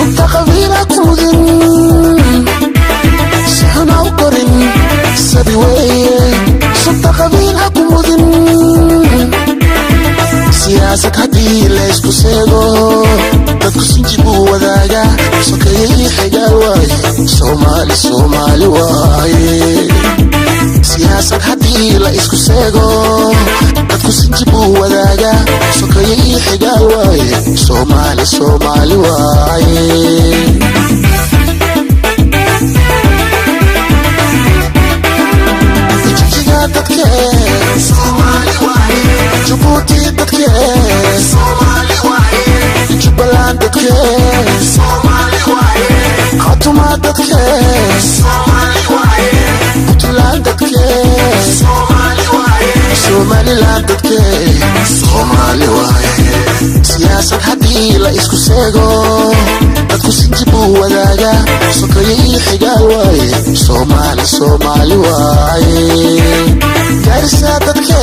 صبت قبيلة كودن سحنا وقرن سبي وين صبت قبيلة كودن سياسة هدي ليش كسيدو dadku sinjibu wadaaga sokeeyay xigaal waaye Soomaali waaye siyaasad hadii la isku seego dadku sinjibu wadaaga sokeeyay xigaal waaye Soomaali waaye jijiga dadke Soomaali waaye Djibouti dadke Soomaali waaye Jubaland dadke Soomaali waaye Khartoum dadke Soomaali waaye Puntland dadke Soomaali waaye Somaliland dadke Soomaali waaye siyaasad hadii la isku seego dadku sinjibu wadaaga sokeeyay xigaal waaye Soomaali waaye Garissa dadke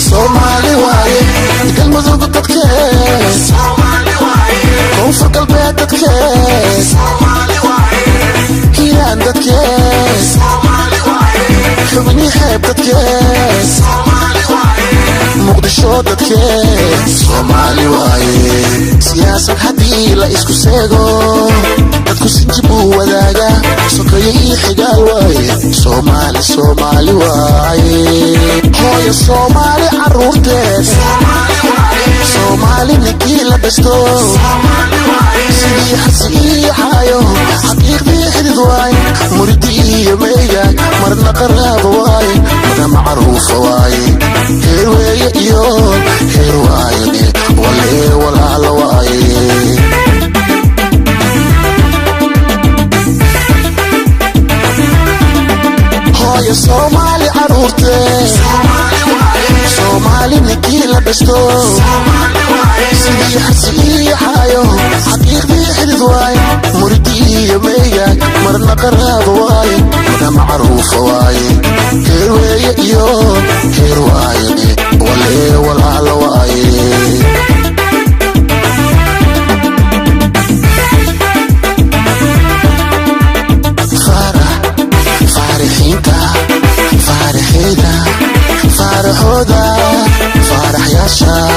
Soomaali waaye galmudug dadke Soomaali waaye koonfur galbeed dadke Soomaali waaye hiiraan dadke Soomaali waaye xubni xeeb dadke Soomaali waaye muqdisho dadke Soomaali waaye siyaasad hadii la isku seego dadku sinjibu wadaaga sokeeyay xigaal waaye Soomaali waaye hooyo Soomaali caruurteed Soomaali waaye Soomaali ninkii la dhisto Soomaali waaye sidii xasiixayo xaqiiqdii xidid waaye muridii iyo meeyga marna qaraabo waaye marna macruufa waaye heer weeye iyo heer waaye walaalo waaye hooyo Soomaali caruurteed Soomaali waaye Soomaali ninkii la dhisto Soomaali waaye sidii xasiixayo xaqiiqdii xidid waaye muridii iyo meeyga marna qaraabo waaye marna macruufa waaye heer weeye iyo heer waaye walaalo waaye فرحودا فرح ياشا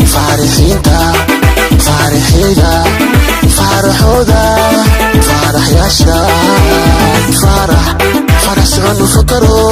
فرحينتا فرحيدا فرحودا فرح ياشا فرح سعنو فكرو